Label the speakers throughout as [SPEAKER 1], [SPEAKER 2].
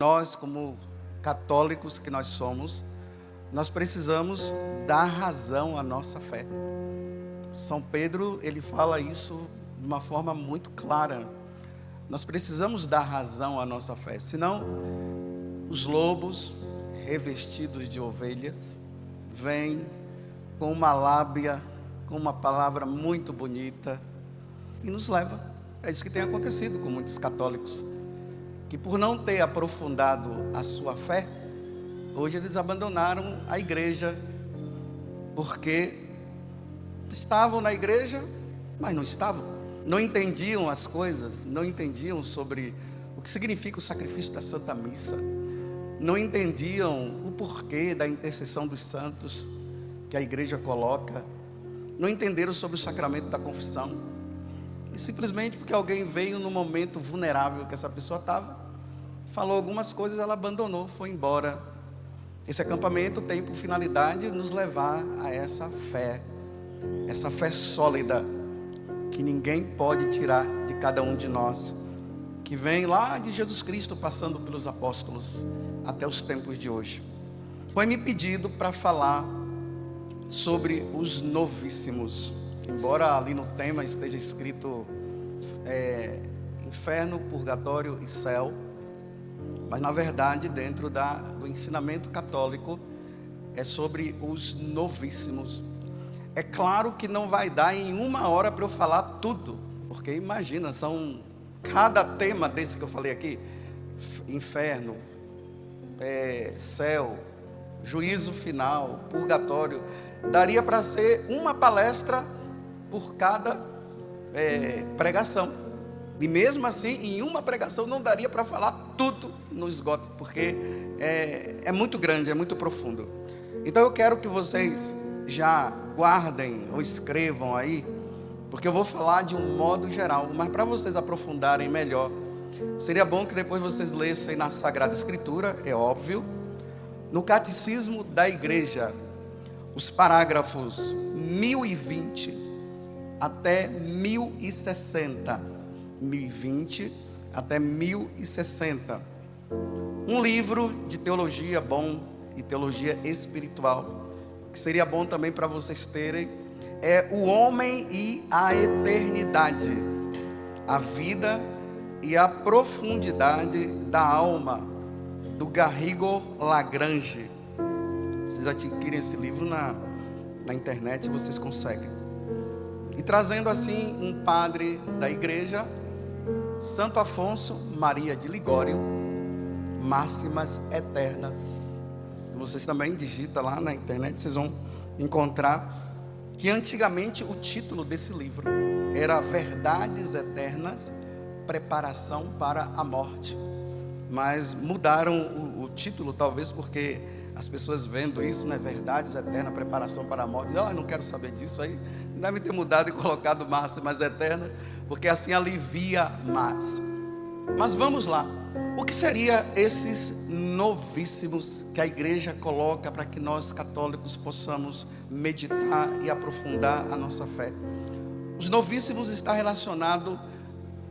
[SPEAKER 1] Nós, como católicos que nós somos, nós precisamos dar razão à nossa fé. São Pedro, ele fala isso de uma forma muito clara. Nós precisamos dar razão à nossa fé, senão os lobos, revestidos de ovelhas, vêm com uma lábia, com uma palavra muito bonita e nos leva. É isso que tem acontecido com muitos católicos, que por não ter aprofundado a sua fé, hoje eles abandonaram a igreja, porque estavam na igreja, mas não estavam. Não entendiam as coisas, não entendiam sobre o que significa o sacrifício da Santa Missa, não entendiam o porquê da intercessão dos santos que a igreja coloca, não entenderam sobre o sacramento da confissão, e simplesmente porque alguém veio no momento vulnerável que essa pessoa estava, falou algumas coisas, ela abandonou, foi embora. Esse acampamento tem por finalidade nos levar a essa fé sólida, que ninguém pode tirar de cada um de nós, que vem lá de Jesus Cristo, passando pelos apóstolos, até os tempos de hoje. Foi-me pedido para falar sobre os novíssimos, embora ali no tema esteja escrito inferno, purgatório e céu, mas na verdade dentro do ensinamento católico é sobre os novíssimos. É claro que não vai dar em uma hora para eu falar tudo, porque imagina, cada tema desse que eu falei aqui, inferno, céu, juízo final, purgatório, daria para ser uma palestra por cada pregação. E mesmo assim, em uma pregação não daria para falar tudo no esgoto, porque é muito grande, é muito profundo. Então eu quero que vocês já guardem ou escrevam aí, porque eu vou falar de um modo geral, mas para vocês aprofundarem melhor, seria bom que depois vocês lessem na Sagrada Escritura, é óbvio, no Catecismo da Igreja, os parágrafos 1020 até 1060. 1020 até 1060. Um livro de teologia bom e teologia espiritual, que seria bom também para vocês terem, é O Homem e a Eternidade, a Vida e a Profundidade da Alma, do Garrigou Lagrange. Vocês adquirem esse livro na internet, vocês conseguem. E trazendo assim um padre da igreja, Santo Afonso Maria de Ligório, Máximas Eternas. Vocês também digitam lá na internet, vocês vão encontrar que antigamente o título desse livro era Verdades Eternas, Preparação para a Morte. Mas mudaram o título, talvez porque as pessoas vendo isso, né? Verdades Eternas, Preparação para a Morte. Eu não quero saber disso aí. Devem ter mudado e colocado Máximas Eternas, porque assim alivia mais. Mas vamos lá. O que seria esses novíssimos que a igreja coloca para que nós católicos possamos meditar e aprofundar a nossa fé? Os novíssimos está relacionado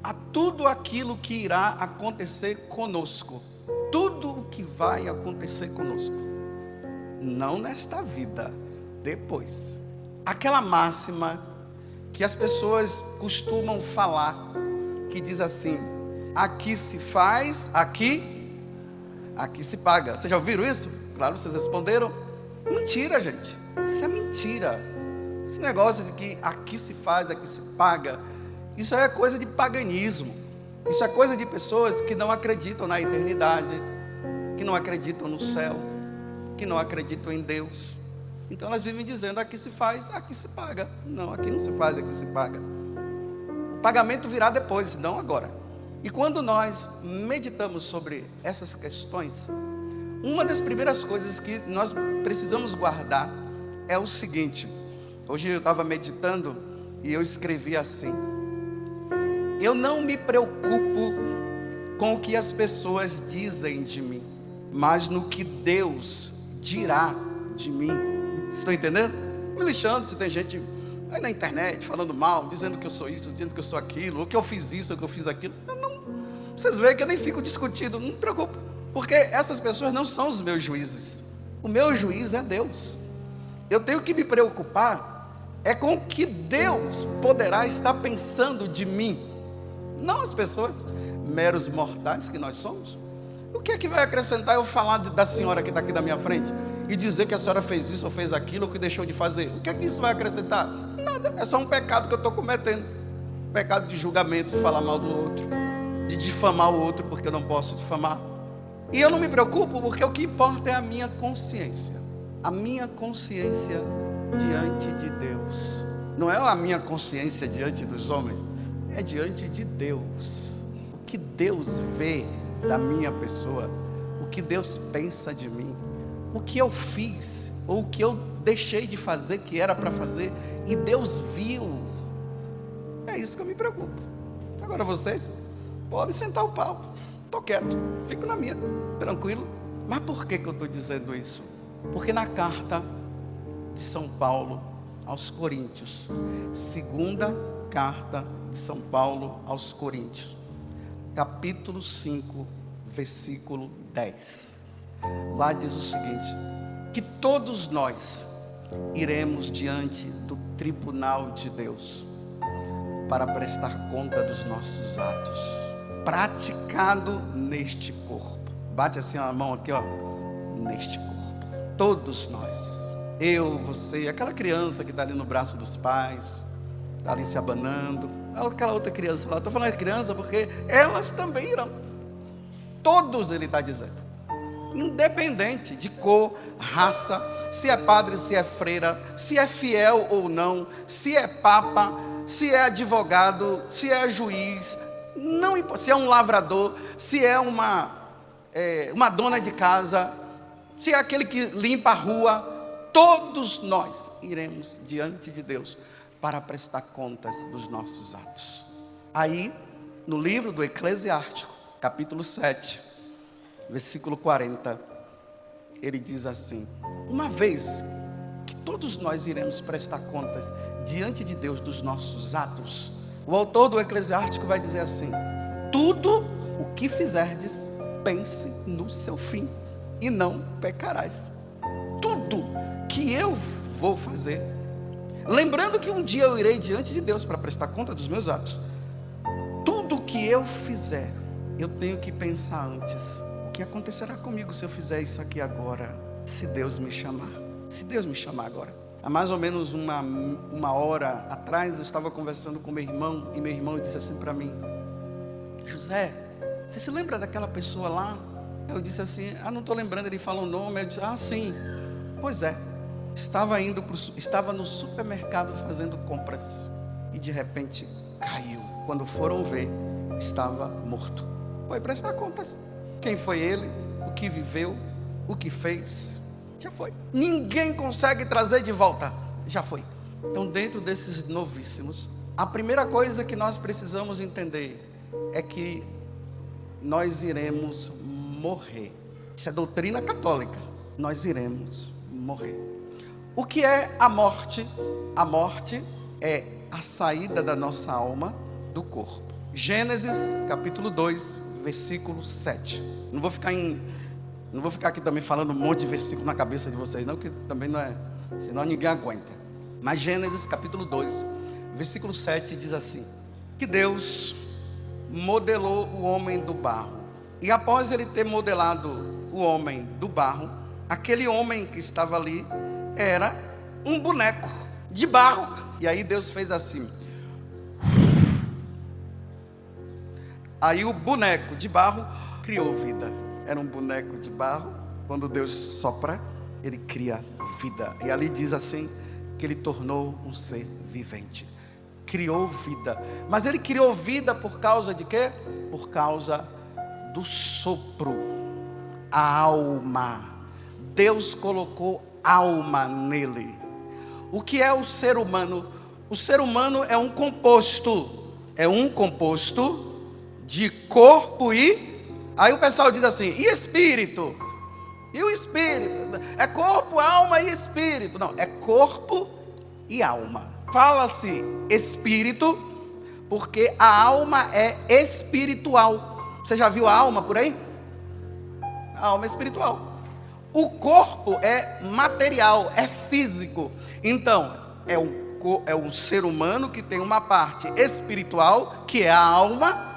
[SPEAKER 1] a tudo aquilo que irá acontecer conosco. Tudo o que vai acontecer conosco. Não nesta vida, depois. Aquela máxima que as pessoas costumam falar, que diz assim: aqui se faz, aqui se paga. Vocês já ouviram isso? Claro, vocês responderam. Mentira, gente. Isso é mentira. Esse negócio de que aqui se faz, aqui se paga, isso é coisa de paganismo. Isso é coisa de pessoas que não acreditam na eternidade, que não acreditam no céu, que não acreditam em Deus. Então elas vivem dizendo: aqui se faz, aqui se paga. Não, aqui não se faz, aqui se paga. O pagamento virá depois, não agora. E quando nós meditamos sobre essas questões, uma das primeiras coisas que nós precisamos guardar é o seguinte. Hoje eu estava meditando e eu escrevi assim: eu não me preocupo com o que as pessoas dizem de mim, mas no que Deus dirá de mim. Vocês estão entendendo? Me lixando se tem gente aí na internet falando mal, dizendo que eu sou isso, dizendo que eu sou aquilo, ou que eu fiz isso, ou que eu fiz aquilo. Vocês veem que eu nem fico discutindo, não me preocupo. Porque essas pessoas não são os meus juízes. O meu juiz é Deus. Eu tenho que me preocupar com o que Deus poderá estar pensando de mim, não as pessoas, meros mortais que nós somos. O que é que vai acrescentar eu falar da senhora que está aqui da minha frente e dizer que a senhora fez isso ou fez aquilo ou que deixou de fazer? O que é que isso vai acrescentar? Nada, é só um pecado que eu estou cometendo. Pecado de julgamento, de falar mal do outro, de difamar o outro porque eu não posso difamar. E eu não me preocupo, porque o que importa é a minha consciência. A minha consciência diante de Deus. Não é a minha consciência diante dos homens, é diante de Deus. O que Deus vê da minha pessoa, o que Deus pensa de mim, o que eu fiz, ou o que eu deixei de fazer que era para fazer, e Deus viu. É isso que eu me preocupo. Agora vocês podem sentar o pau. Estou quieto, fico na minha, tranquilo. Mas por que eu estou dizendo isso? Porque na carta de São Paulo aos Coríntios, segunda carta de São Paulo aos Coríntios, capítulo 5, versículo 10. Lá diz o seguinte: que todos nós iremos diante do tribunal de Deus para prestar conta dos nossos atos, praticado neste corpo. Bate assim a mão aqui, ó. Neste corpo. Todos nós. Eu, você, aquela criança que está ali no braço dos pais, está ali se abanando, aquela outra criança lá. Estou falando de criança porque elas também irão. Todos, ele está dizendo. Independente de cor, raça, se é padre, se é freira, se é fiel ou não, se é papa, se é advogado, se é juiz, não importa, se é um lavrador, se é uma dona de casa, se é aquele que limpa a rua, todos nós iremos diante de Deus para prestar contas dos nossos atos. Aí, no livro do Eclesiástico, capítulo 7, versículo 40, ele diz assim: uma vez que todos nós iremos prestar contas diante de Deus dos nossos atos, o autor do Eclesiástico vai dizer assim: tudo o que fizerdes, pense no seu fim, e não pecarás. Tudo que eu vou fazer, lembrando que um dia eu irei diante de Deus para prestar conta dos meus atos, tudo que eu fizer, eu tenho que pensar antes: o que acontecerá comigo se eu fizer isso aqui agora, se Deus me chamar? Se Deus me chamar agora. Há mais ou menos uma hora atrás, eu estava conversando com meu irmão, e meu irmão disse assim para mim: José, você se lembra daquela pessoa lá? Eu disse assim: não estou lembrando. Ele falou o nome. Eu disse: sim. Pois é, estava no supermercado fazendo compras, e de repente caiu. Quando foram ver, estava morto. Foi prestar contas. Quem foi ele, o que viveu, o que fez, já foi. Ninguém consegue trazer de volta, já foi. Então, dentro desses novíssimos, a primeira coisa que nós precisamos entender é que nós iremos morrer. Isso é doutrina católica. Nós iremos morrer. O que é a morte? A morte é a saída da nossa alma do corpo. Gênesis capítulo 2, versículo 7. Não vou ficar aqui também falando um monte de versículo na cabeça de vocês, não, que também não é, senão ninguém aguenta. Mas Gênesis capítulo 2, versículo 7 diz assim: que Deus modelou o homem do barro, e após ele ter modelado o homem do barro, aquele homem que estava ali era um boneco de barro. E aí Deus fez assim. Aí o boneco de barro criou vida. Era um boneco de barro. Quando Deus sopra, ele cria vida. E ali diz assim, que ele tornou um ser vivente. Criou vida. Mas ele criou vida por causa de quê? Por causa do sopro. A alma. Deus colocou alma nele. O que é o ser humano? O ser humano é um composto. É um composto de corpo e... Aí o pessoal diz assim, e espírito? E o espírito? É corpo, alma e espírito. Não, é corpo e alma. Fala-se espírito porque a alma é espiritual. Você já viu a alma por aí? A alma é espiritual. O corpo é material, é físico. Então, é um ser humano que tem uma parte espiritual, que é a alma,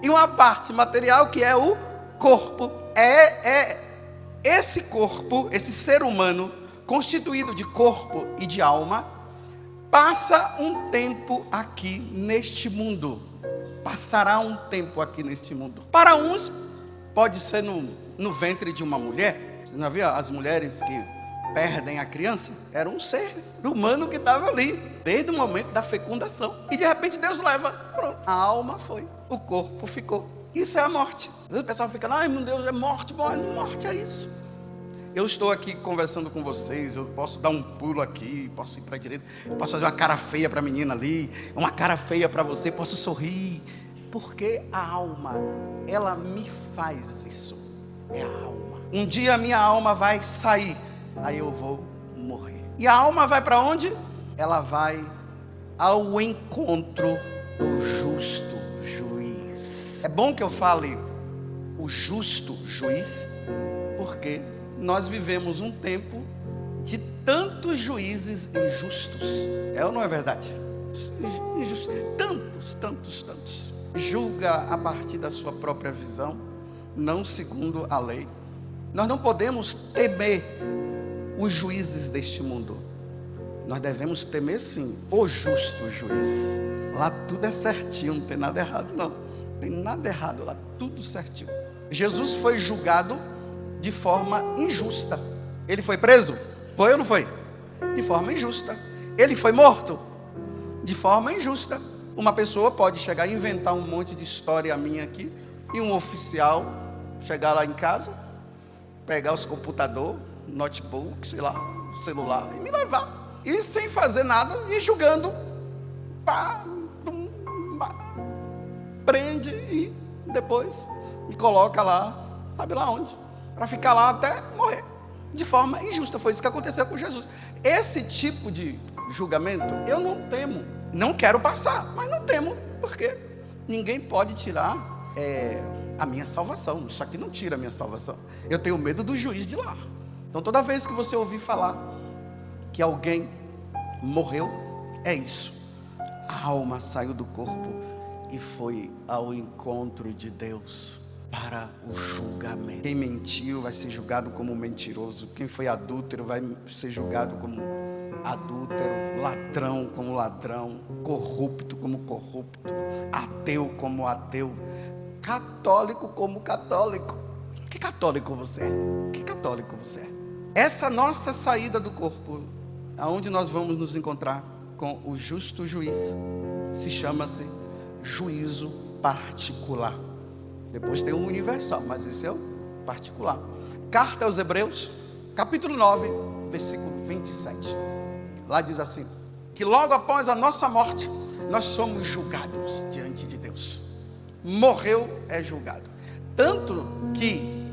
[SPEAKER 1] e uma parte material, que é o corpo. Esse corpo, esse ser humano, constituído de corpo e de alma, passa um tempo aqui neste mundo. Passará um tempo aqui neste mundo. Para uns, pode ser no ventre de uma mulher. Você não viu as mulheres que perdem a criança? Era um ser humano que estava ali, desde o momento da fecundação. E de repente Deus leva, pronto. A alma foi, o corpo ficou. Isso é a morte. Às vezes o pessoal fica, ai meu Deus, é morte. Bom, morte é isso. Eu estou aqui conversando com vocês, eu posso dar um pulo aqui, posso ir para a direita, posso fazer uma cara feia para a menina ali, uma cara feia para você, posso sorrir. Porque a alma, ela me faz isso. É a alma. Um dia a minha alma vai sair, aí eu vou morrer. E a alma vai para onde? Ela vai ao encontro do justo juiz. É bom que eu fale o justo juiz, porque nós vivemos um tempo de tantos juízes injustos. É ou não é verdade? Injustos. Tantos. Julga a partir da sua própria visão, não segundo a lei. Nós não podemos temer os juízes deste mundo. Nós devemos temer sim o justo juiz. Lá tudo é certinho, não tem nada errado não. Não tem nada errado lá, tudo certinho. Jesus foi julgado de forma injusta. Ele foi preso? Foi ou não foi? De forma injusta. Ele foi morto? De forma injusta. Uma pessoa pode chegar e inventar um monte de história minha aqui, e um oficial chegar lá em casa, pegar os computadores, notebook, sei lá, celular, e me levar. E sem fazer nada, e julgando. Prende e depois me coloca lá, sabe lá onde? Para ficar lá até morrer, de forma injusta. Foi isso que aconteceu com Jesus. Esse tipo de julgamento eu não temo, não quero passar, mas não temo, porque ninguém pode tirar a minha salvação. Isso aqui não tira a minha salvação. Eu tenho medo do juiz de lá. Então toda vez que você ouvir falar que alguém morreu, é isso. A alma saiu do corpo e foi ao encontro de Deus para o julgamento. Quem mentiu vai ser julgado como mentiroso. Quem foi adúltero vai ser julgado como adúltero. Ladrão como ladrão. Corrupto como corrupto. Ateu como ateu. Católico como católico. Que católico você é? Que católico você é? Essa nossa saída do corpo, aonde nós vamos nos encontrar com o justo juiz, se chama-se juízo particular. Depois tem o universal, mas esse é o particular. Carta aos Hebreus, capítulo 9, versículo 27. Lá diz assim, que logo após a nossa morte, nós somos julgados diante de Deus. Morreu, é julgado. Tanto que,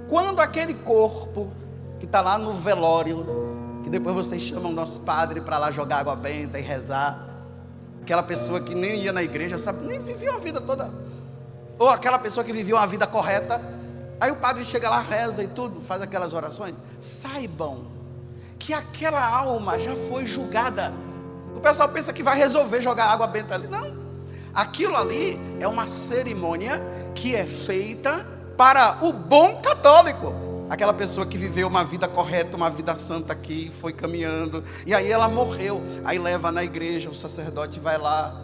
[SPEAKER 1] quando aquele corpo que está lá no velório, que depois vocês chamam nosso padre para lá jogar água benta e rezar, aquela pessoa que nem ia na igreja, sabe, nem vivia uma vida toda, ou aquela pessoa que vivia uma vida correta, aí o padre chega lá, reza e tudo, faz aquelas orações, saibam que aquela alma já foi julgada. O pessoal pensa que vai resolver jogar água benta ali, não, aquilo ali é uma cerimônia que é feita para o bom católico, aquela pessoa que viveu uma vida correta, uma vida santa aqui, foi caminhando, e aí ela morreu, aí leva na igreja, o sacerdote vai lá,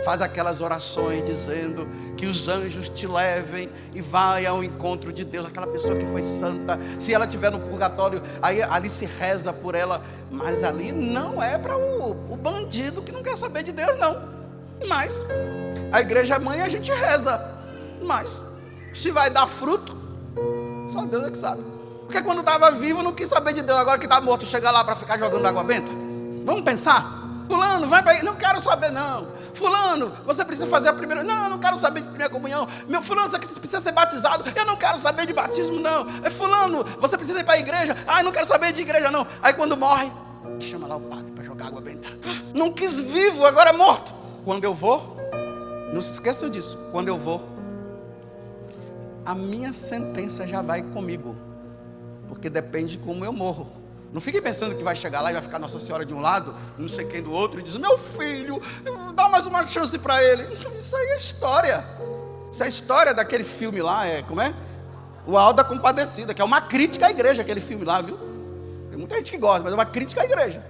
[SPEAKER 1] faz aquelas orações dizendo que os anjos te levem e vai ao encontro de Deus, aquela pessoa que foi santa. Se ela estiver no purgatório, aí ali se reza por ela, mas ali não é para o bandido que não quer saber de Deus, não. Mas a igreja mãe a gente reza, mas se vai dar fruto, só Deus é que sabe. Porque quando estava vivo não quis saber de Deus, agora que está morto, chega lá para ficar jogando água benta. Vamos pensar? Fulano, vai para aí, não quero saber não. Fulano, você precisa fazer a primeira, não, eu não quero saber de primeira comunhão. Meu fulano, você precisa ser batizado, eu não quero saber de batismo não. Fulano, você precisa ir para a igreja, eu não quero saber de igreja não. Aí quando morre, chama lá o padre para jogar água benta. Não quis vivo, agora é morto. Quando eu vou, não se esqueçam disso, quando eu vou, a minha sentença já vai comigo, porque depende de como eu morro. Não fique pensando que vai chegar lá e vai ficar Nossa Senhora de um lado, não sei quem do outro, e diz: meu filho, dá mais uma chance para ele. Isso aí é história. Isso é a história daquele filme lá, como é? O Auto da Compadecida, que é uma crítica à igreja, aquele filme lá, viu? Tem muita gente que gosta, mas é uma crítica à igreja.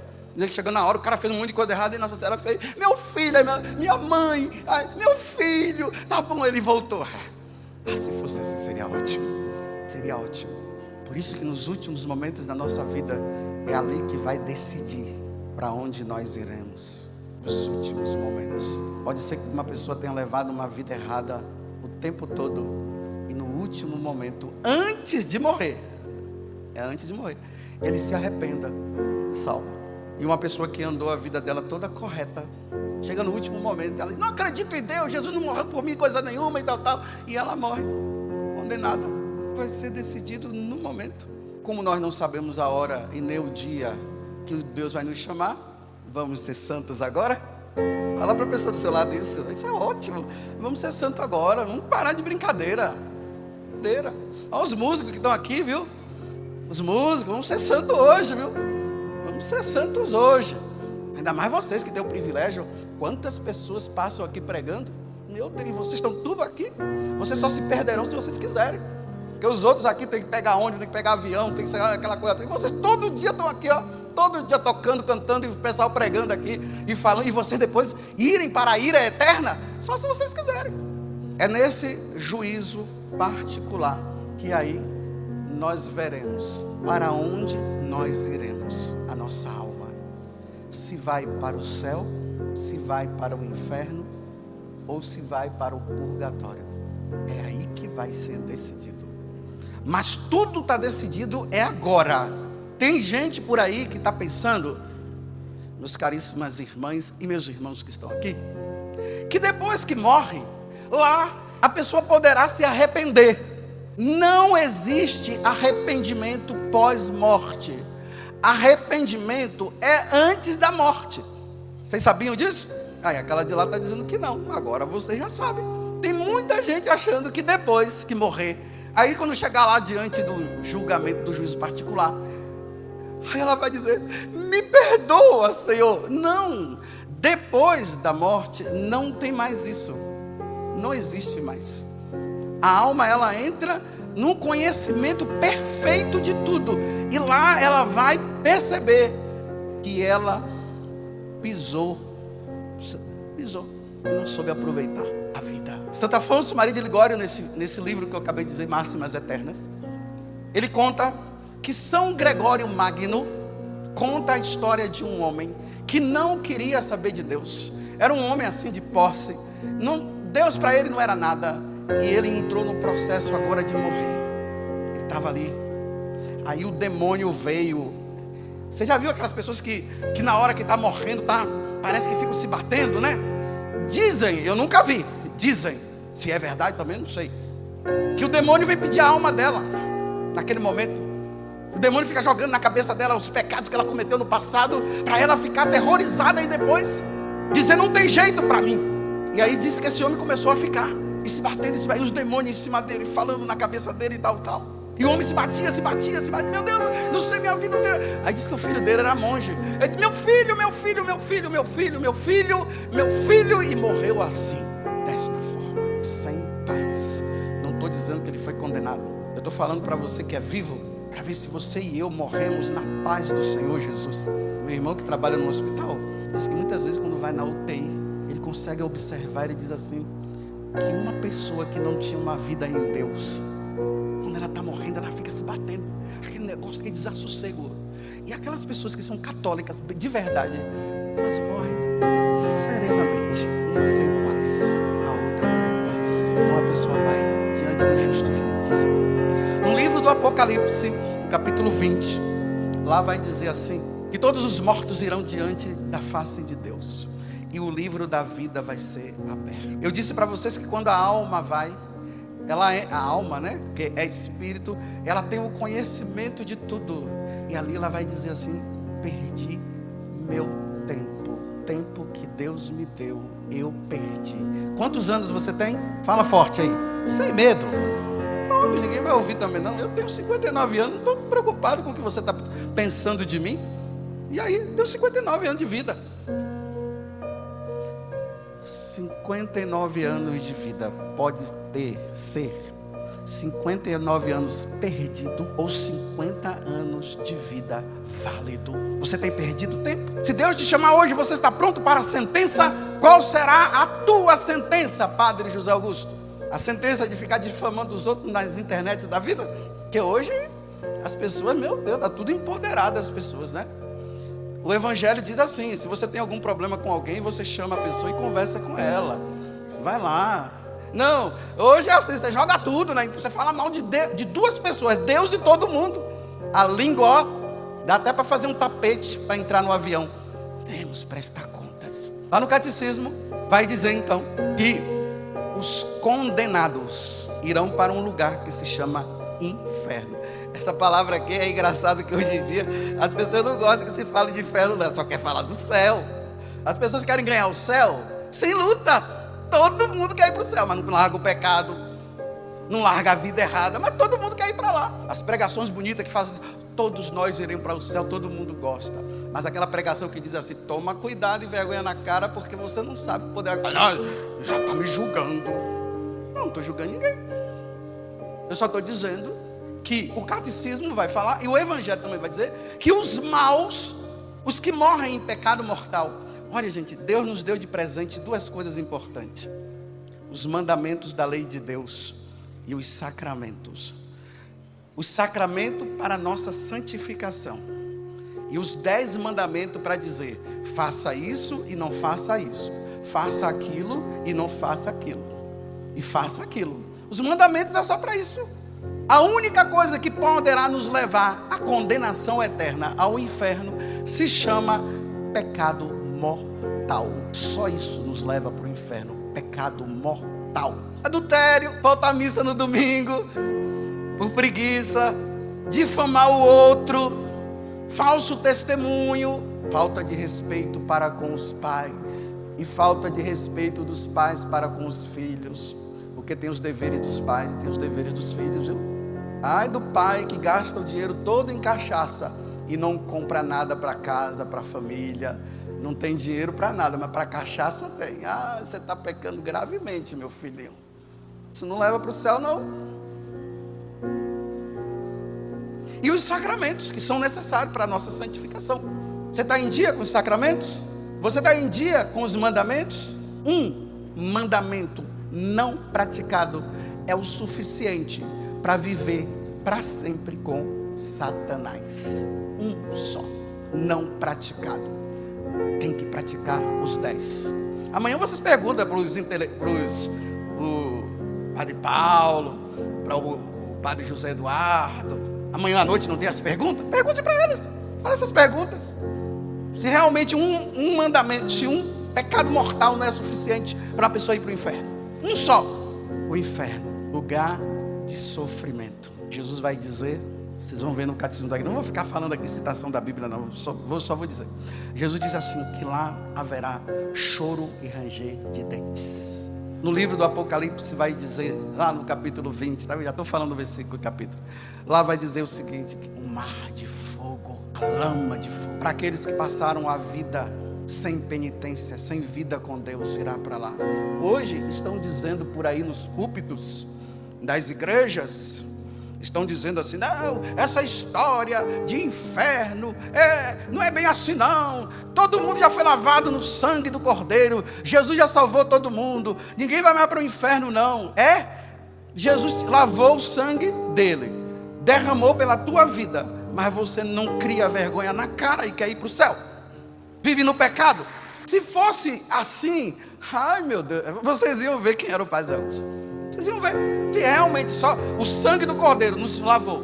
[SPEAKER 1] Chegando na hora, o cara fez um monte de coisa errada e Nossa Senhora fez: meu filho, minha mãe, meu filho. Tá bom, ele voltou. Se fosse assim, seria ótimo. Seria ótimo. Por isso que nos últimos momentos da nossa vida, é ali que vai decidir para onde nós iremos. Os últimos momentos. Pode ser que uma pessoa tenha levado uma vida errada o tempo todo, e no último momento, antes de morrer, ele se arrependa, salva. E uma pessoa que andou a vida dela toda correta, chega no último momento, ela diz: não acredito em Deus, Jesus não morreu por mim, coisa nenhuma e tal, e ela morre, condenada. Vai ser decidido no momento. Como nós não sabemos a hora e nem o dia que Deus vai nos chamar, vamos ser santos agora? Fala para a pessoa do seu lado isso. Isso é ótimo. Vamos ser santos agora. Vamos parar de brincadeira. Olha os músicos que estão aqui, viu? Os músicos, vamos ser santos hoje, viu? Vamos ser santos hoje. Ainda mais vocês que têm o privilégio. Quantas pessoas passam aqui pregando? Meu Deus, vocês estão tudo aqui. Vocês só se perderão se vocês quiserem. Porque os outros aqui tem que pegar ônibus, tem que pegar avião, tem que ser aquela coisa. E vocês todo dia estão aqui, ó. Todo dia tocando, cantando, e o pessoal pregando aqui e falando, e vocês depois irem para a ira eterna, só se vocês quiserem. É nesse juízo particular que aí nós veremos para onde nós iremos, a nossa alma, se vai para o céu, se vai para o inferno, ou se vai para o purgatório. É aí que vai ser decidido. Mas tudo está decidido agora. Tem gente por aí que está pensando, meus caríssimas irmãs e meus irmãos que estão aqui, que depois que morre, lá a pessoa poderá se arrepender. Não existe arrependimento pós-morte. Arrependimento é antes da morte. Vocês sabiam disso? Aquela de lá está dizendo que não. Agora vocês já sabem. Tem muita gente achando que depois que morrer, aí quando chegar lá diante do julgamento, do juízo particular, aí ela vai dizer: me perdoa, Senhor. Não, depois da morte não tem mais isso. Não existe mais. A alma, ela entra num conhecimento perfeito de tudo. E lá ela vai perceber que ela pisou e não soube aproveitar a vida. Santo Afonso Maria de Ligório, nesse livro que eu acabei de dizer, Máximas Eternas, ele conta que São Gregório Magno conta a história de um homem que não queria saber de Deus. Era um homem assim de posse. Deus para ele não era nada. E ele entrou no processo agora de morrer. Ele estava ali. Aí o demônio veio. Você já viu aquelas pessoas que na hora que está morrendo, parece que ficam se batendo, né? Dizem, eu nunca vi. Dizem, se é verdade também não sei, que o demônio vem pedir a alma dela naquele momento. O demônio fica jogando na cabeça dela os pecados que ela cometeu no passado, para ela ficar aterrorizada e depois dizer: não tem jeito para mim. E aí disse que esse homem começou a ficar e se batendo, e os demônios em cima dele, falando na cabeça dele e tal. E o homem se batia. Meu Deus, não sei minha vida inteira. Aí disse que o filho dele era monge. Ele disse: meu filho, e morreu assim, desta forma, sem paz. Não estou dizendo que ele foi condenado. Eu estou falando para você que é vivo, para ver se você e eu morremos na paz do Senhor Jesus. Meu irmão que trabalha no hospital diz que muitas vezes quando vai na UTI, ele consegue observar e diz assim, que uma pessoa que não tinha uma vida em Deus, quando ela está morrendo, ela fica se batendo, aquele negócio, aquele desassossego. E aquelas pessoas que são católicas de verdade, elas morrem serenamente, uma sem paz, a outra com paz. Então a pessoa vai diante do justo juiz. No livro do Apocalipse, no capítulo 20, lá vai dizer assim, que todos os mortos irão diante da face de Deus, e o livro da vida vai ser aberto. Eu disse para vocês que quando a alma vai, a alma, né, que é espírito, ela tem o conhecimento de tudo, e ali ela vai dizer assim: perdi meu tempo que Deus me deu, eu perdi. Quantos anos você tem? Fala forte aí, sem medo. pronto, ninguém vai ouvir também não. Eu tenho 59 anos, não estou preocupado com o que você está pensando de mim. E aí, tenho 59 anos de vida. 59 anos de vida pode ser 59 anos perdido ou 50 anos de vida válido. Você tem perdido tempo? Se Deus te chamar hoje, você está pronto para a sentença? Qual será a tua sentença, Padre José Augusto? A sentença de ficar difamando os outros nas internets da vida? Porque hoje as pessoas, meu Deus, está tudo empoderado as pessoas, né? O Evangelho diz assim: se você tem algum problema com alguém, você chama a pessoa e conversa com ela. Vai lá. Não, hoje é assim, você joga tudo, né? Você fala mal de duas pessoas, Deus e todo mundo. A língua, ó, dá até para fazer um tapete para entrar no avião. Temos prestar contas. Lá no catecismo vai dizer então que os condenados irão para um lugar que se chama inferno. Essa palavra aqui é engraçado que hoje em dia as pessoas não gostam que se fale de inferno, não, só quer falar do céu. As pessoas querem ganhar o céu sem luta. Todo mundo quer ir para o céu, mas não larga o pecado, não larga a vida errada, mas todo mundo quer ir para lá. As pregações bonitas que fazem, todos nós iremos para o céu, todo mundo gosta. Mas aquela pregação que diz assim: toma cuidado e vergonha na cara, porque você não sabe poder. Já está me julgando. Não estou julgando ninguém. Eu só estou dizendo que o catecismo vai falar, e o evangelho também vai dizer, que os maus, os que morrem em pecado mortal. Olha, gente, Deus nos deu de presente duas coisas importantes: os mandamentos da lei de Deus e os sacramentos. Os sacramentos para a nossa santificação, e os 10 mandamentos para dizer: faça isso e não faça isso, faça aquilo e não faça aquilo, e faça aquilo. Os mandamentos é só para isso. A única coisa que poderá nos levar à condenação eterna, ao inferno, se chama pecado mortal. Só isso nos leva para o inferno. Pecado mortal. Adultério, faltar à missa no domingo por preguiça, difamar o outro, falso testemunho, falta de respeito para com os pais e falta de respeito dos pais para com os filhos, porque tem os deveres dos pais e tem os deveres dos filhos, viu? Ai do pai que gasta o dinheiro todo em cachaça e não compra nada para casa, para a família. Não tem dinheiro para nada, mas para cachaça tem. Você está pecando gravemente, meu filhinho. Isso não leva para o céu, não. E os sacramentos, que são necessários para a nossa santificação. Você está em dia com os sacramentos? Você está em dia com os mandamentos? Um mandamento não praticado é o suficiente para viver para sempre com Satanás. Um só, não praticado. Tem que praticar os 10. Amanhã vocês perguntam para o Padre Paulo, para o Padre José Eduardo. Amanhã à noite não tem as perguntas? Pergunte para eles. Fala essas perguntas. Se realmente um mandamento, se um pecado mortal não é suficiente para a pessoa ir para o inferno. Um só. O inferno, lugar de sofrimento. Jesus vai dizer, vocês vão ver no catecismo daqui, não vou ficar falando aqui citação da Bíblia não, só vou dizer. Jesus diz assim, que lá haverá choro e ranger de dentes. No livro do Apocalipse vai dizer, lá no capítulo 20, tá? Já estou falando do versículo do capítulo. Lá vai dizer o seguinte, um mar de fogo, a lama de fogo. Para aqueles que passaram a vida sem penitência, sem vida com Deus, irá para lá. Hoje estão dizendo por aí nos púlpitos das igrejas, estão dizendo assim, não, essa história de inferno, não é bem assim não, todo mundo já foi lavado no sangue do Cordeiro, Jesus já salvou todo mundo, ninguém vai mais para o inferno não. Jesus lavou o sangue dele, derramou pela tua vida, mas você não cria vergonha na cara e quer ir para o céu, vive no pecado. Se fosse assim, ai meu Deus, vocês iam ver quem era o Pai Zé Augusto. Vocês iam ver, se realmente só o sangue do Cordeiro nos lavou.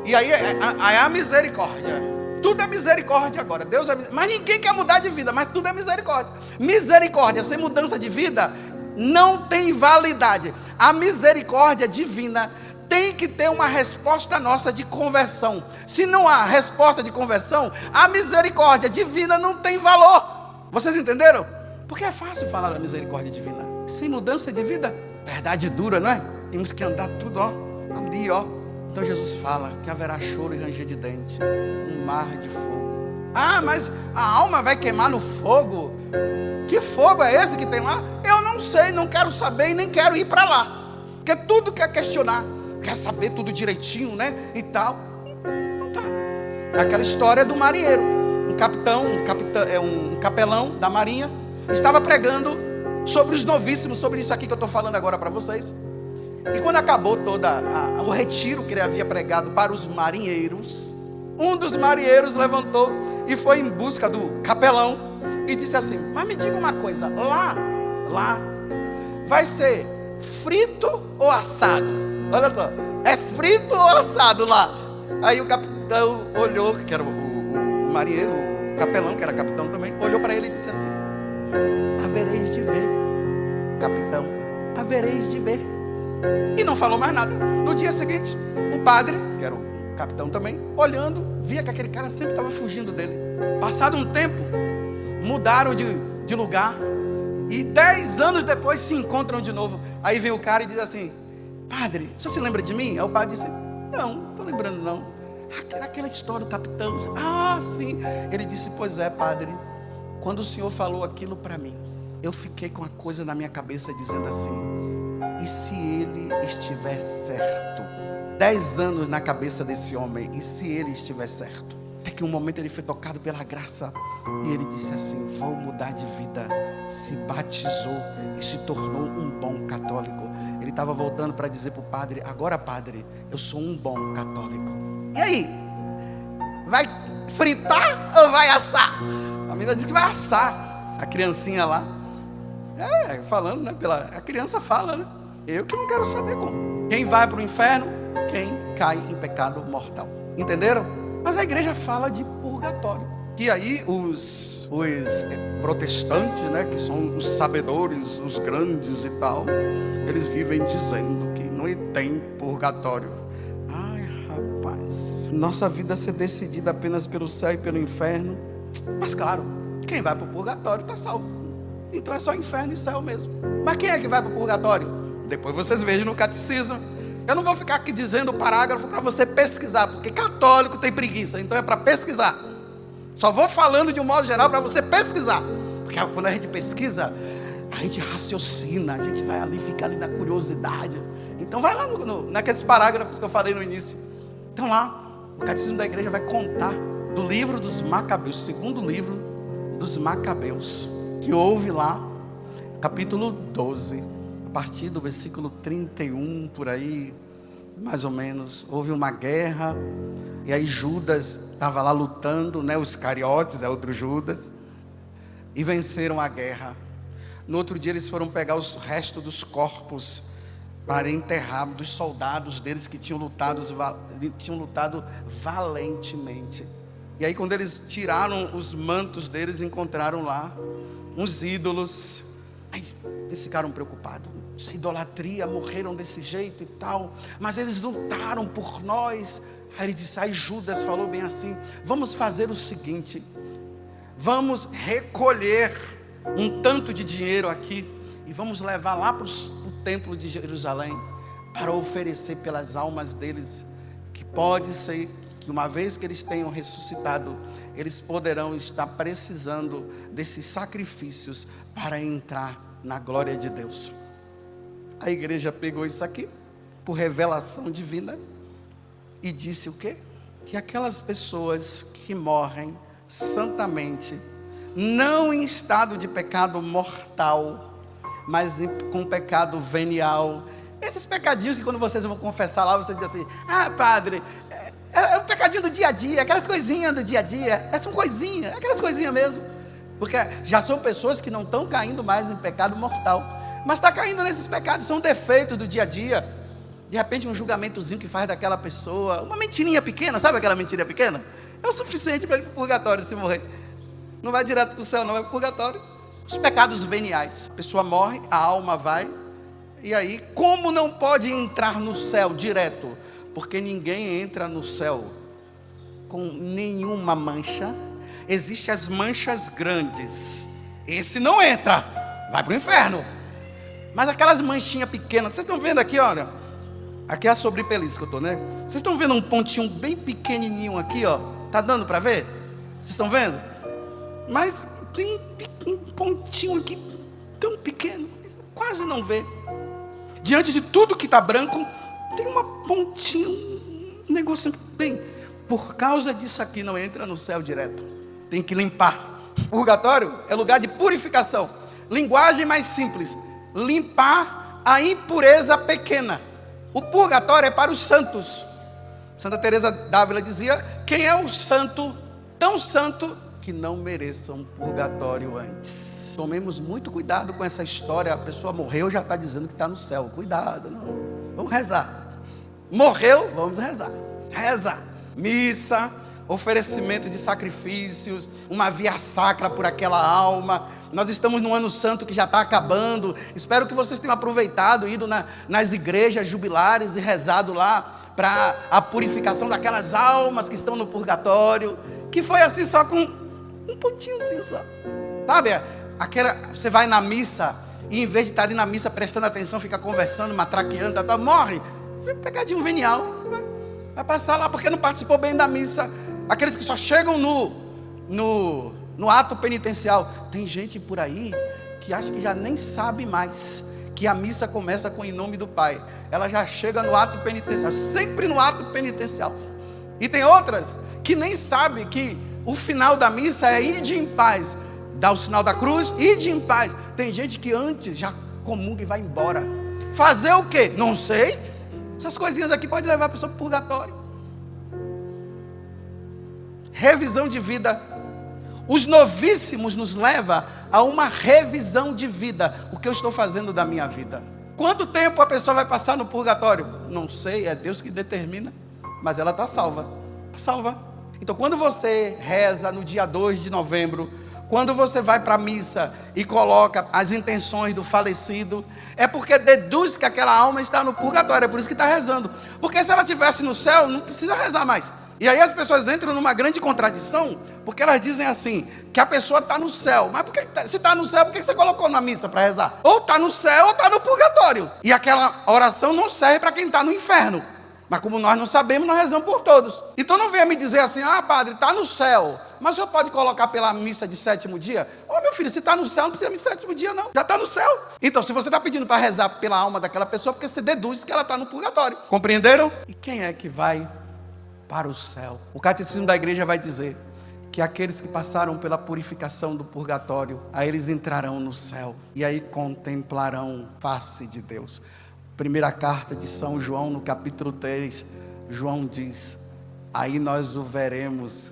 [SPEAKER 1] E aí é a misericórdia. Tudo é misericórdia agora. Deus é misericórdia. Mas ninguém quer mudar de vida, mas tudo é misericórdia. Misericórdia sem mudança de vida não tem validade. A misericórdia divina tem que ter uma resposta nossa de conversão. Se não há resposta de conversão, a misericórdia divina não tem valor. Vocês entenderam? Porque é fácil falar da misericórdia divina sem mudança de vida. Verdade dura, não é? Temos que andar tudo, Um dia, ó. Então Jesus fala que haverá choro e ranger de dente, um mar de fogo. Ah, mas a alma vai queimar no fogo? Que fogo é esse que tem lá? Eu não sei, não quero saber e nem quero ir para lá. Porque tudo quer questionar, quer saber tudo direitinho, né? E tal. Não tá. É aquela história do marinheiro. Um capelão da marinha estava pregando sobre os novíssimos, sobre isso aqui que eu estou falando agora para vocês. E quando acabou todo o retiro que ele havia pregado para os marinheiros, um dos marinheiros levantou e foi em busca do capelão e disse assim: mas me diga uma coisa, lá vai ser frito ou assado? Olha só, é frito ou assado lá? Aí o capitão olhou, que era o marinheiro, o capelão, que era capitão também, olhou para ele e disse assim: havereis de ver, capitão, havereis de ver. E não falou mais nada. No dia seguinte, o padre, que era o capitão também, olhando, via que aquele cara sempre estava fugindo dele. Passado um tempo, mudaram de lugar, e 10 anos depois se encontram de novo. Aí vem o cara e diz assim: padre, o senhor se lembra de mim? Aí o padre disse: não estou lembrando não. Aquela história do capitão. Ah, sim. Ele disse: pois é, padre, quando o senhor falou aquilo para mim, eu fiquei com a coisa na minha cabeça dizendo assim: e se ele estiver certo? 10 anos na cabeça desse homem, e se ele estiver certo? Até que um momento ele foi tocado pela graça, e ele disse assim: vou mudar de vida. Se batizou e se tornou um bom católico. Ele estava voltando para dizer para o padre: agora, padre, eu sou um bom católico. E aí? Vai fritar ou vai assar? A menina disse que vai assar. A criancinha lá, falando, né? A criança fala, né? Eu que não quero saber como. Quem vai para o inferno? Quem cai em pecado mortal. Entenderam? Mas a igreja fala de purgatório. Que aí os protestantes, né, que são os sabedores, os grandes e tal, eles vivem dizendo que não tem purgatório. Ai, rapaz, nossa vida ser decidida apenas pelo céu e pelo inferno. Mas claro, quem vai para o purgatório está salvo. Então é só inferno e céu mesmo. Mas quem é que vai para o purgatório? Depois vocês vejam no catecismo. Eu não vou ficar aqui dizendo o parágrafo para você pesquisar, porque católico tem preguiça, então é para pesquisar. Só vou falando de um modo geral para você pesquisar. Porque quando a gente pesquisa, a gente raciocina, a gente vai ali, fica ali na curiosidade. Então vai lá naqueles parágrafos que eu falei no início. Então lá, o catecismo da igreja vai contar do livro dos Macabeus, segundo livro dos Macabeus, que houve lá, capítulo 12, a partir do versículo 31, por aí, mais ou menos, houve uma guerra, e aí Judas estava lá lutando, né, os Iscariotes, é outro Judas, e venceram a guerra. No outro dia eles foram pegar os restos dos corpos para enterrar dos soldados deles que tinham lutado valentemente. E aí quando eles tiraram os mantos deles, encontraram lá uns ídolos. Aí eles ficaram preocupados. Isso é idolatria, morreram desse jeito e tal. Mas eles lutaram por nós. Aí ele disse, aí Judas falou bem assim: vamos fazer o seguinte, vamos recolher um tanto de dinheiro aqui e vamos levar lá para o templo de Jerusalém para oferecer pelas almas deles, que pode ser que uma vez que eles tenham ressuscitado, eles poderão estar precisando desses sacrifícios para entrar na glória de Deus. A igreja pegou isso aqui por revelação divina e disse o quê? Que aquelas pessoas que morrem santamente, não em estado de pecado mortal, mas com pecado venial, esses pecadinhos que quando vocês vão confessar lá, você diz assim: ah, padre, é o pecadinho do dia a dia, aquelas coisinhas do dia a dia, são coisinhas, aquelas coisinhas mesmo, porque já são pessoas que não estão caindo mais em pecado mortal, mas está caindo nesses pecados, são defeitos do dia a dia. De repente um julgamentozinho que faz daquela pessoa, uma mentirinha pequena, sabe aquela mentirinha pequena? É o suficiente para ir para o purgatório se morrer. Não vai direto para o céu, não, vai para o purgatório. Os pecados veniais, a pessoa morre, a alma vai, e aí como não pode entrar no céu direto? Porque ninguém entra no céu com nenhuma mancha. Existem as manchas grandes, esse não entra, vai para o inferno. Mas aquelas manchinhas pequenas, vocês estão vendo aqui, olha, Aqui é a sobrepeliz que eu estou, né? Vocês estão vendo um pontinho bem pequenininho aqui, ó? Tá dando para ver? Vocês estão vendo? Mas tem um pontinho aqui tão pequeno, quase não vê. Diante de tudo que está branco, tem uma pontinha, um negócio bem. Por causa disso aqui não entra no céu direto. Tem que limpar. Purgatório é lugar de purificação. Linguagem mais simples: limpar a impureza pequena. O purgatório é para os santos. Santa Teresa d'Ávila dizia: quem é o santo, tão santo, que não mereça um purgatório antes. Tomemos muito cuidado com essa história. A pessoa morreu, já está dizendo que está no céu. Cuidado, não. Vamos rezar. Morreu, vamos rezar. Reza. Missa, oferecimento de sacrifícios, uma via sacra por aquela alma. Nós estamos no ano santo que já está acabando. Espero que vocês tenham aproveitado, ido nas igrejas jubilares e rezado lá para a purificação daquelas almas que estão no purgatório, que foi assim só com um pontinhozinho só, sabe? Você vai na missa e em vez de estar ali na missa prestando atenção, fica conversando, matraqueando, morre, pegadinho venial, vai passar lá porque não participou bem da missa. Aqueles que só chegam no ato penitencial. Tem gente por aí que acha que já nem sabe mais que a missa começa com em nome do Pai. Ela já chega no ato penitencial, sempre no ato penitencial. E tem outras que nem sabem que o final da missa é ide em paz. Dá o sinal da cruz, ide em paz. Tem gente que antes já comunga e vai embora. Fazer o quê? Não sei. Essas coisinhas aqui podem levar a pessoa para o purgatório. Revisão de vida. Os novíssimos nos leva a uma revisão de vida. O que eu estou fazendo da minha vida? Quanto tempo a pessoa vai passar no purgatório? Não sei, é Deus que determina. Mas ela está salva. Salva. Então quando você reza no dia 2 de novembro, quando você vai para a missa e coloca as intenções do falecido, é porque deduz que aquela alma está no purgatório. É por isso que está rezando. Porque se ela estivesse no céu, não precisa rezar mais. E aí as pessoas entram numa grande contradição, porque elas dizem assim, que a pessoa está no céu. Mas se está no céu, por que você colocou na missa para rezar? Ou está no céu ou está no purgatório. E aquela oração não serve para quem está no inferno. Mas como nós não sabemos, nós rezamos por todos. Então não venha me dizer assim, padre, está no céu, mas o senhor pode colocar pela missa de 7º dia? Meu filho, se está no céu, não precisa de 7º dia não, já está no céu. Então se você está pedindo para rezar pela alma daquela pessoa, porque você deduz que ela está no purgatório. Compreenderam? E quem é que vai para o céu? O catecismo da igreja vai dizer que aqueles que passaram pela purificação do purgatório, aí eles entrarão no céu, e aí contemplarão face de Deus. Primeira carta de São João, no capítulo 3, João diz: aí nós o veremos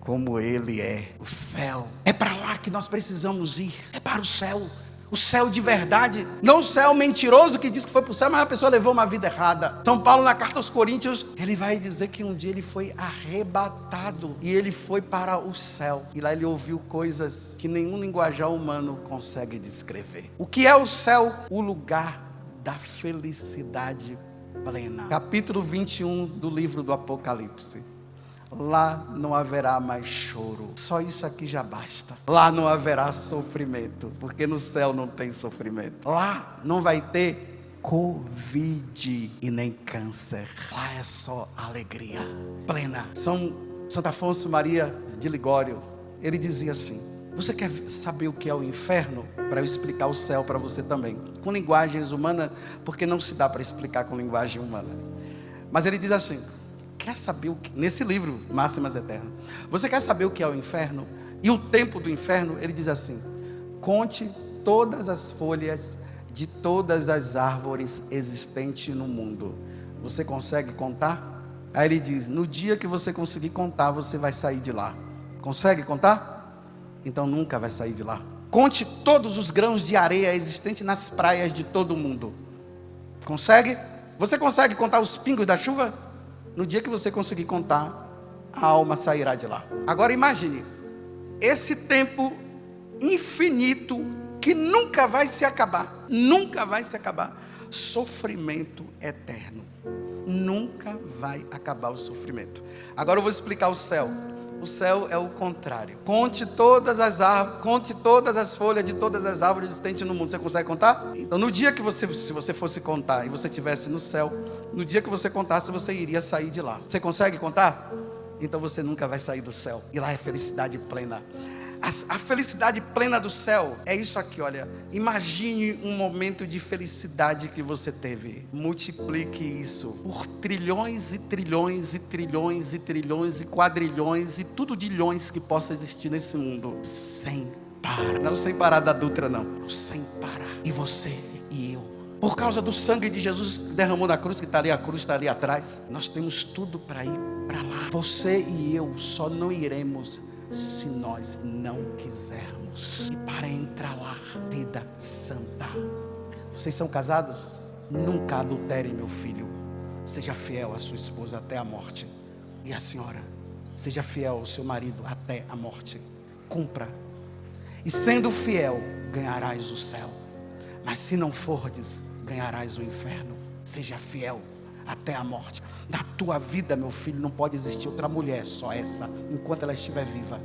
[SPEAKER 1] como ele é, o céu. É para lá que nós precisamos ir, é para o céu de verdade, não o céu mentiroso que diz que foi para o céu, mas a pessoa levou uma vida errada. São Paulo, na carta aos Coríntios, ele vai dizer que um dia ele foi arrebatado, e ele foi para o céu, e lá ele ouviu coisas que nenhum linguajar humano consegue descrever. O que é o céu? O lugar da felicidade plena. Capítulo 21 do livro do Apocalipse. Lá não haverá mais choro. Só isso aqui já basta. Lá não haverá sofrimento, porque no céu não tem sofrimento. Lá não vai ter Covid e nem câncer. Lá é só alegria plena. Santo Afonso Maria de Ligório, ele dizia assim: você quer saber o que é o inferno? Para eu explicar o céu para você também, com linguagens humanas, porque não se dá para explicar com linguagem humana. Mas ele diz assim: quer saber o que, nesse livro, Máximas Eternas, você quer saber o que é o inferno? E o tempo do inferno, ele diz assim: conte todas as folhas de todas as árvores existentes no mundo. Você consegue contar? Aí ele diz: no dia que você conseguir contar, você vai sair de lá. Consegue contar? Então nunca vai sair de lá. Conte todos os grãos de areia existentes nas praias de todo o mundo. Consegue? Você consegue contar os pingos da chuva? No dia que você conseguir contar, a alma sairá de lá. Agora imagine, esse tempo infinito que nunca vai se acabar. Nunca vai se acabar. Sofrimento eterno. Nunca vai acabar o sofrimento. Agora eu vou explicar o céu. O céu é o contrário. Conte todas as árvores, conte todas as folhas de todas as árvores existentes no mundo. Você consegue contar? Então no dia que se você fosse contar e você estivesse no céu, No dia que você contasse, você iria sair de lá. Você consegue contar? Então você nunca vai sair do céu. E lá é felicidade plena. A felicidade plena do céu é isso aqui, olha. Imagine um momento de felicidade que você teve. Multiplique isso por trilhões e trilhões e trilhões e trilhões e quadrilhões e tudo de milhões que possa existir nesse mundo. Sem parar. Não sem parar da Dutra, não. Sem parar. E você e eu. Por causa do sangue de Jesus que derramou na cruz, que está ali, a cruz está ali atrás. Nós temos tudo para ir para lá. Você e eu só não iremos se nós não quisermos. E para entrar lá, vida santa. Vocês são casados? Nunca adultere, meu filho. Seja fiel à sua esposa até a morte. E a senhora, seja fiel ao seu marido até a morte. Cumpra. E sendo fiel, ganharás o céu. Mas se não fordes, ganharás o inferno. Seja fiel até a morte. Na tua vida, meu filho, não pode existir outra mulher, só essa, enquanto ela estiver viva.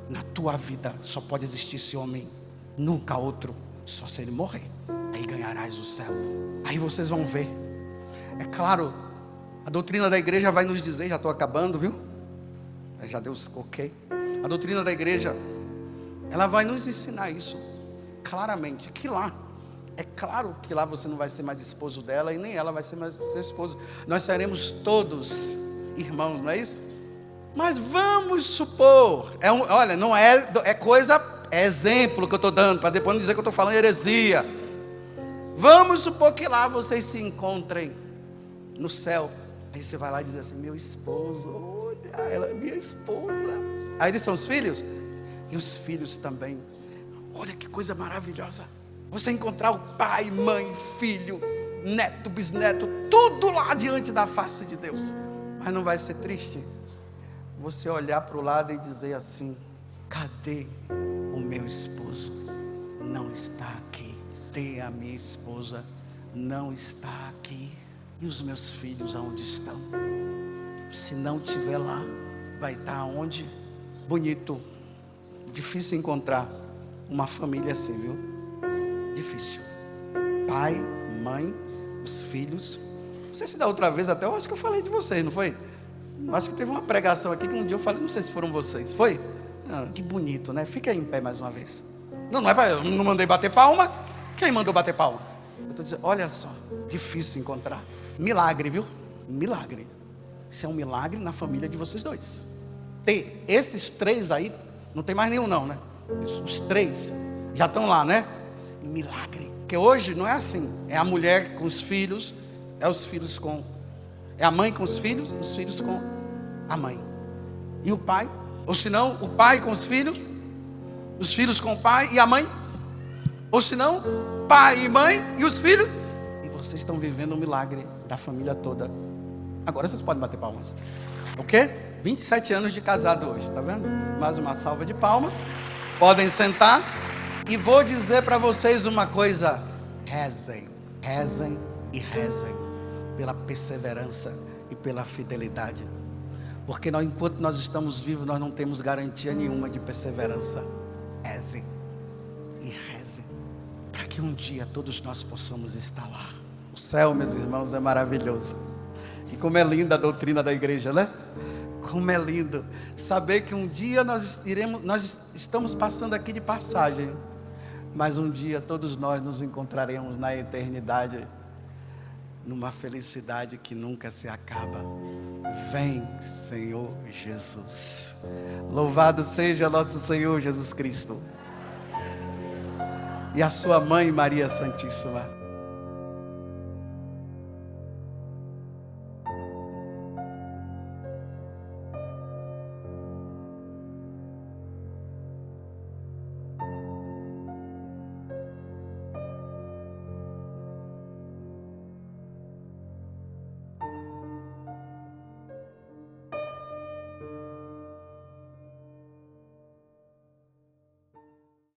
[SPEAKER 1] Na tua vida só pode existir esse homem, nunca outro, só se ele morrer. Aí ganharás o céu. Aí vocês vão ver. É claro, a doutrina da igreja vai nos dizer, já estou acabando, viu? Já deu ok. A doutrina da igreja, ela vai nos ensinar isso claramente, que lá, é claro que lá você não vai ser mais esposo dela e nem ela vai ser mais seu esposo. Nós seremos todos irmãos, não é isso? Mas vamos supor, olha, não é coisa, é exemplo que eu estou dando, para depois não dizer que eu estou falando heresia. Vamos supor que lá vocês se encontrem no céu. Aí você vai lá e diz assim: meu esposo, olha, ela é minha esposa. Aí eles são os filhos? E os filhos também. Olha que coisa maravilhosa. Você encontrar o pai, mãe, filho, neto, bisneto, tudo lá diante da face de Deus. Mas não vai ser triste você olhar para o lado e dizer assim: cadê o meu esposo? Não está aqui. Cadê a minha esposa? Não está aqui. E os meus filhos aonde estão? Se não estiver lá, vai estar onde? Bonito. Difícil encontrar uma família assim, viu? Difícil. Pai, mãe, os filhos. Não sei se da outra vez até eu acho que eu falei de vocês, não foi? Acho que teve uma pregação aqui que um dia eu falei, não sei se foram vocês. Foi? Ah, que bonito, né? Fica aí em pé mais uma vez. Não é para eu não mandei bater palmas. Quem mandou bater palmas? Eu estou dizendo, olha só, difícil encontrar. Milagre, viu? Milagre. Isso é um milagre na família de vocês dois. Ter esses três aí, não tem mais nenhum não, né? Os três já estão lá, né? Milagre. Porque hoje não é assim. É a mulher com os filhos, é os filhos com... É a mãe com os filhos com a mãe. E o pai? Ou senão, o pai com os filhos com o pai e a mãe? Ou senão, pai e mãe e os filhos? E vocês estão vivendo o milagre da família toda. Agora vocês podem bater palmas. O quê? 27 anos de casado hoje, tá vendo? Mais uma salva de palmas. Podem sentar. E vou dizer para vocês uma coisa: rezem, rezem e rezem pela perseverança e pela fidelidade, porque enquanto nós estamos vivos, nós não temos garantia nenhuma de perseverança. Rezem e rezem, para que um dia todos nós possamos estar lá. O céu, meus irmãos, é maravilhoso. E como é linda a doutrina da igreja, né? Como é lindo saber que um dia nós estamos passando aqui de passagem, mas um dia todos nós nos encontraremos na eternidade, numa felicidade que nunca se acaba. Vem, Senhor Jesus. Louvado seja nosso Senhor Jesus Cristo e a sua mãe Maria Santíssima.